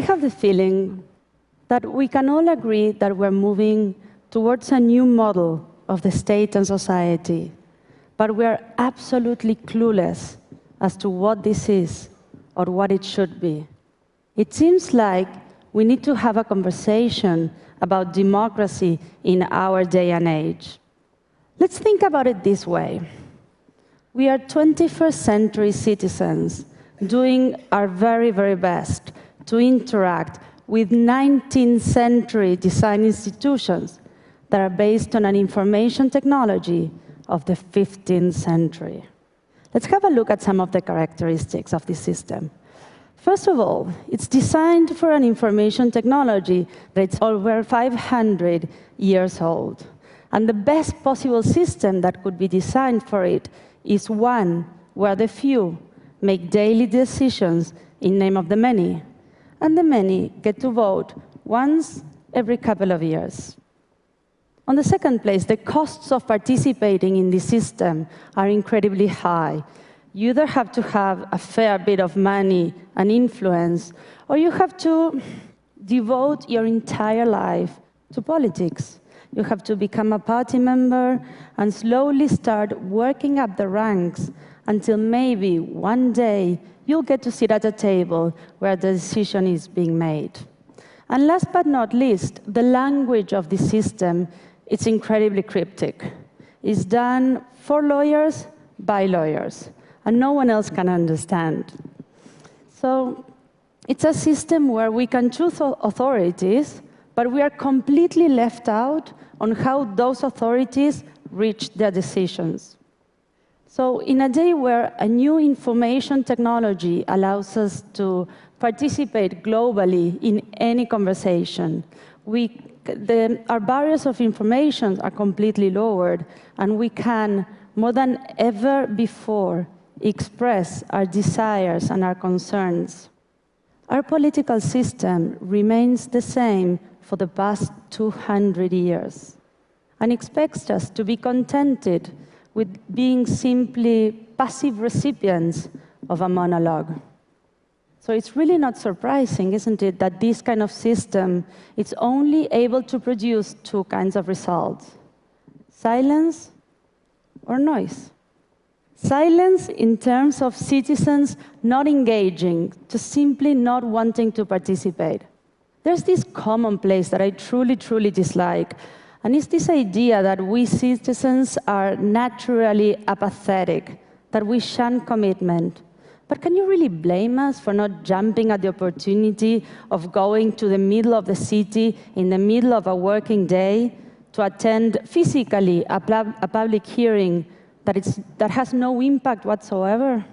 I have the feeling that we can all agree that we're moving towards a new model of the state and society, but we are absolutely clueless as to what this is or what it should be. It seems like we need to have a conversation about democracy in our day and age. Let's think about it this way. We are 21st century citizens doing our very, very best to interact with 19th century design institutions that are based on an information technology of the 15th century. Let's have a look at some of the characteristics of this system. First of all, it's designed for an information technology that's over 500 years old. And the best possible system that could be designed for it is one where the few make daily decisions in name of the many, and the many get to vote once every couple of years. On the second place, the costs of participating in this system are incredibly high. You either have to have a fair bit of money and influence, or you have to devote your entire life to politics. You have to become a party member and slowly start working up the ranks until maybe one day you'll get to sit at a table where the decision is being made. And last but not least, the language of the system, it's incredibly cryptic. It's done for lawyers, by lawyers, and no one else can understand. So it's a system where we can choose authorities, but we are completely left out on how those authorities reach their decisions. So in a day where a new information technology allows us to participate globally in any conversation, our barriers of information are completely lowered, and we can, more than ever before, express our desires and our concerns. Our political system remains the same for the past 200 years and expects us to be contented with being simply passive recipients of a monologue. So it's really not surprising, isn't it, that this kind of system is only able to produce two kinds of results: silence or noise. Silence in terms of citizens not engaging, just simply not wanting to participate. There's this commonplace that I truly, truly dislike, and it's this idea that we citizens are naturally apathetic, that we shun commitment. But can you really blame us for not jumping at the opportunity of going to the middle of the city in the middle of a working day to attend physically a public hearing that has no impact whatsoever?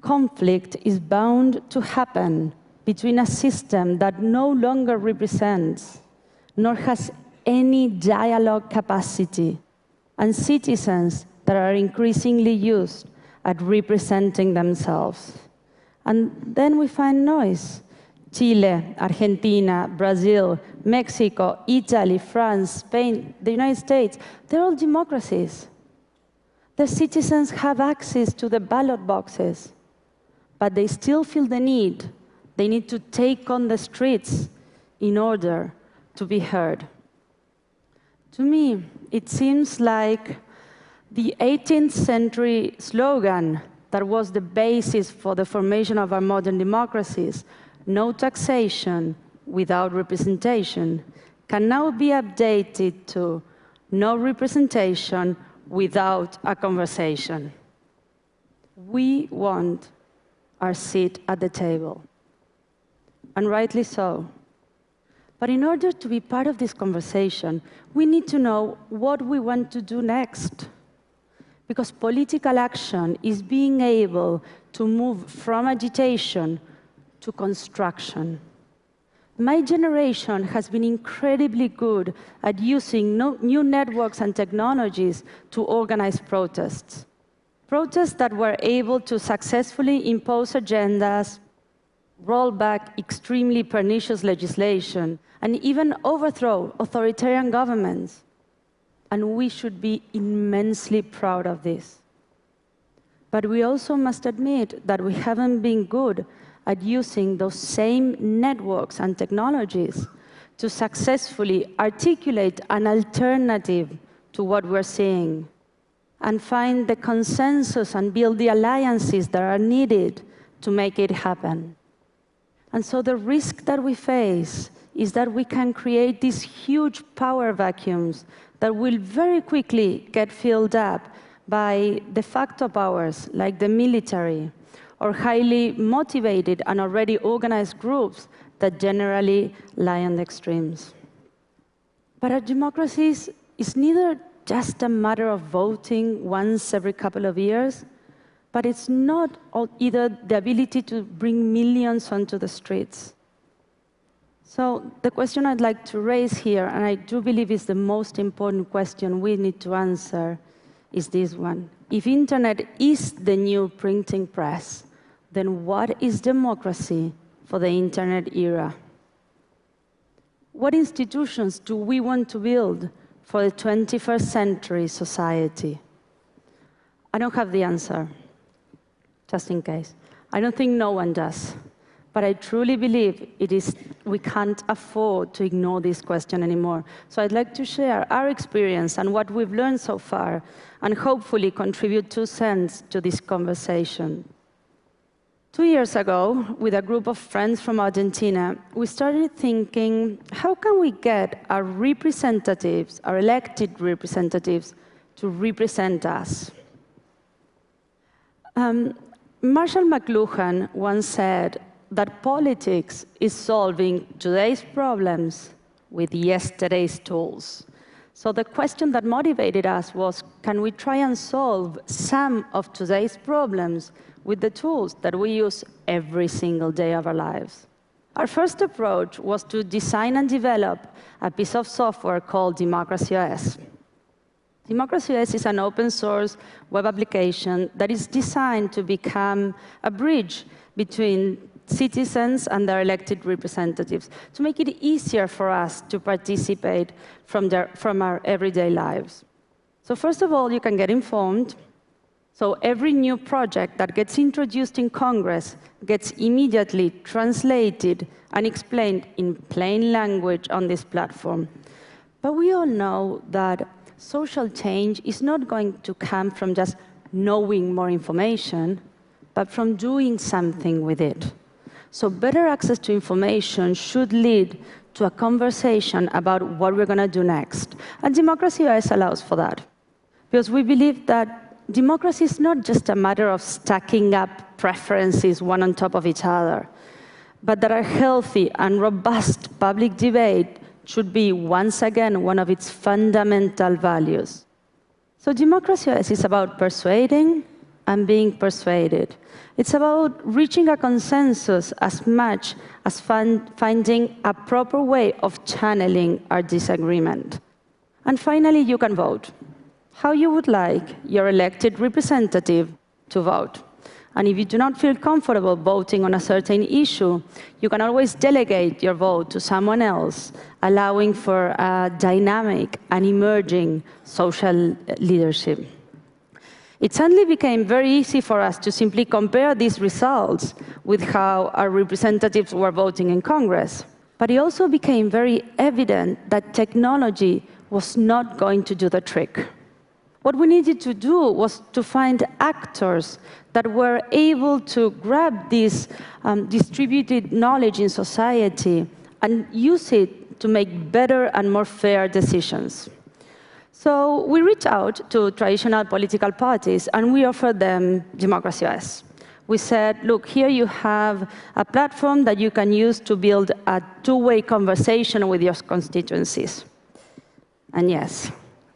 Conflict is bound to happen between a system that no longer represents, nor has any dialogue capacity, and citizens that are increasingly used at representing themselves. And then we find noise. Chile, Argentina, Brazil, Mexico, Italy, France, Spain, the United States, they're all democracies. Their citizens have access to the ballot boxes, but they still feel the need. They need to take on the streets in order to be heard. To me, it seems like the 18th century slogan that was the basis for the formation of our modern democracies, no taxation without representation, can now be updated to no representation without a conversation. We want our seat at the table, and rightly so. But in order to be part of this conversation, we need to know what we want to do next. Because political action is being able to move from agitation to construction. My generation has been incredibly good at using new networks and technologies to organize protests. Protests that were able to successfully impose agendas, roll back extremely pernicious legislation, and even overthrow authoritarian governments. And we should be immensely proud of this. But we also must admit that we haven't been good at using those same networks and technologies to successfully articulate an alternative to what we're seeing and find the consensus and build the alliances that are needed to make it happen. And so the risk that we face is that we can create these huge power vacuums that will very quickly get filled up by de facto powers like the military or highly motivated and already organized groups that generally lie on the extremes. But our democracies is neither just a matter of voting once every couple of years, but it's not either the ability to bring millions onto the streets. So the question I'd like to raise here, and I do believe is the most important question we need to answer, is this one. If internet is the new printing press, then what is democracy for the internet era? What institutions do we want to build for the 21st century society? I don't have the answer, just in case. I don't think no one does. But I truly believe we can't afford to ignore this question anymore. So I'd like to share our experience and what we've learned so far, and hopefully contribute 2 cents to this conversation. 2 years ago, with a group of friends from Argentina, we started thinking, how can we get our representatives, our elected representatives, to represent us? Marshall McLuhan once said that politics is solving today's problems with yesterday's tools. So the question that motivated us was, can we try and solve some of today's problems with the tools that we use every single day of our lives? Our first approach was to design and develop a piece of software called Democracy OS. Democracy OS is an open-source web application that is designed to become a bridge between citizens and their elected representatives, to make it easier for us to participate from our everyday lives. So first of all, you can get informed. So every new project that gets introduced in Congress gets immediately translated and explained in plain language on this platform. But we all know that social change is not going to come from just knowing more information, but from doing something with it. So better access to information should lead to a conversation about what we're going to do next. And Democracy OS allows for that. Because we believe that democracy is not just a matter of stacking up preferences one on top of each other, but that a healthy and robust public debate should be, once again, one of its fundamental values. So Democracy OS is about persuading and being persuaded. It's about reaching a consensus as much as finding a proper way of channeling our disagreement. And finally, you can vote how you would like your elected representative to vote. And if you do not feel comfortable voting on a certain issue, you can always delegate your vote to someone else, allowing for a dynamic and emerging social leadership. It suddenly became very easy for us to simply compare these results with how our representatives were voting in Congress. But it also became very evident that technology was not going to do the trick. What we needed to do was to find actors that were able to grab this distributed knowledge in society and use it to make better and more fair decisions. So we reached out to traditional political parties, and we offered them Democracy OS. We said, look, here you have a platform that you can use to build a two-way conversation with your constituencies. And yes,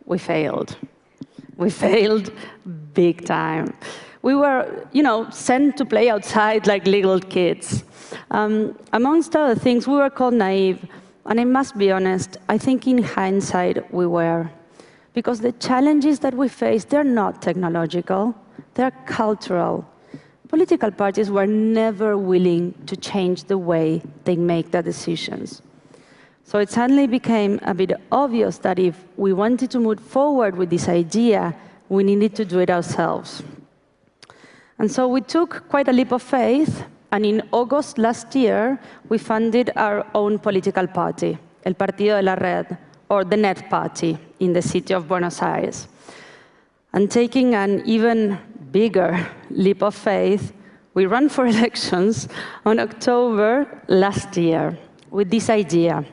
we failed. We failed big time. We were, sent to play outside like little kids. Amongst other things, we were called naive. And I must be honest, I think in hindsight we were. Because the challenges that we face, they're not technological, they're cultural. Political parties were never willing to change the way they make their decisions. So it suddenly became a bit obvious that if we wanted to move forward with this idea, we needed to do it ourselves. And so we took quite a leap of faith, And in August last year, we funded our own political party, El Partido de la Red, or the Net Party, in the city of Buenos Aires. And taking an even bigger leap of faith, we ran for elections on October last year with this idea.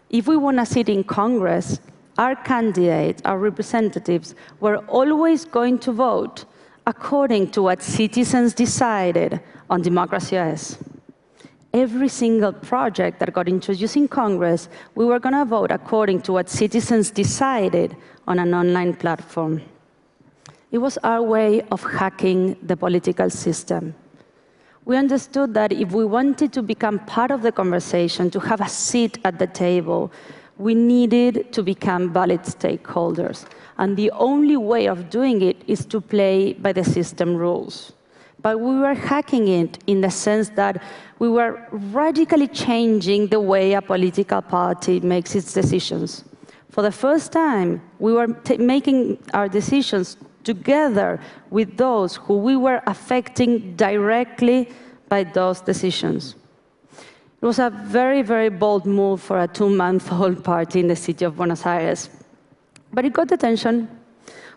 If we want a seat in Congress, our candidates, our representatives, were always going to vote according to what citizens decided on democracy is. Every single project that got introduced in Congress, we were going to vote according to what citizens decided on an online platform. It was our way of hacking the political system. We understood that if we wanted to become part of the conversation, to have a seat at the table, we needed to become valid stakeholders. And the only way of doing it is to play by the system rules. But we were hacking it in the sense that we were radically changing the way a political party makes its decisions. For the first time, we were making our decisions together with those who we were affecting directly by those decisions. It was a very, very bold move for a 2-month-old party in the city of Buenos Aires. But it got attention.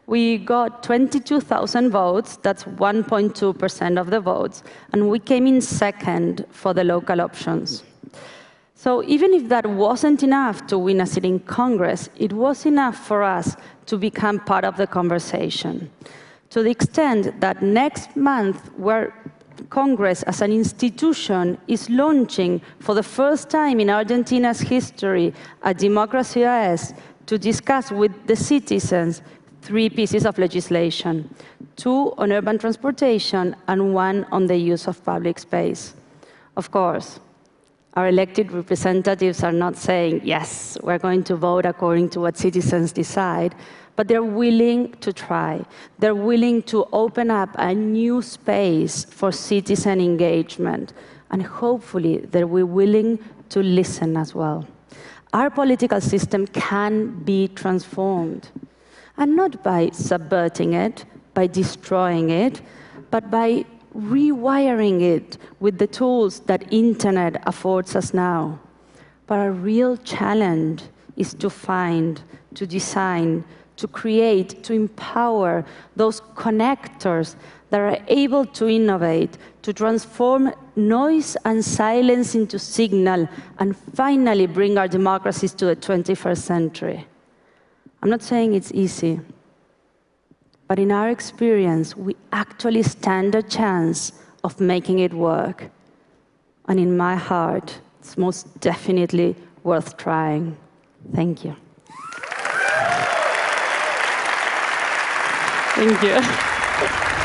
We got 22,000 votes, that's 1.2% of the votes, and we came in second for the local options. So even if that wasn't enough to win a seat in Congress, it was enough for us to become part of the conversation, to the extent that next month, where Congress as an institution is launching for the first time in Argentina's history a democracy to discuss with the citizens 3 pieces of legislation, 2 on urban transportation and 1 on the use of public space. Of course, our elected representatives are not saying, yes, we're going to vote according to what citizens decide, but they're willing to try. They're willing to open up a new space for citizen engagement, and hopefully they're willing to listen as well. Our political system can be transformed, and not by subverting it, by destroying it, but by rewiring it with the tools that internet affords us now. But our real challenge is to find, to design, to create, to empower those connectors that are able to innovate, to transform noise and silence into signal, and finally bring our democracies to the 21st century. I'm not saying it's easy, but in our experience, we actually stand a chance of making it work. And in my heart, it's most definitely worth trying. Thank you. Thank you.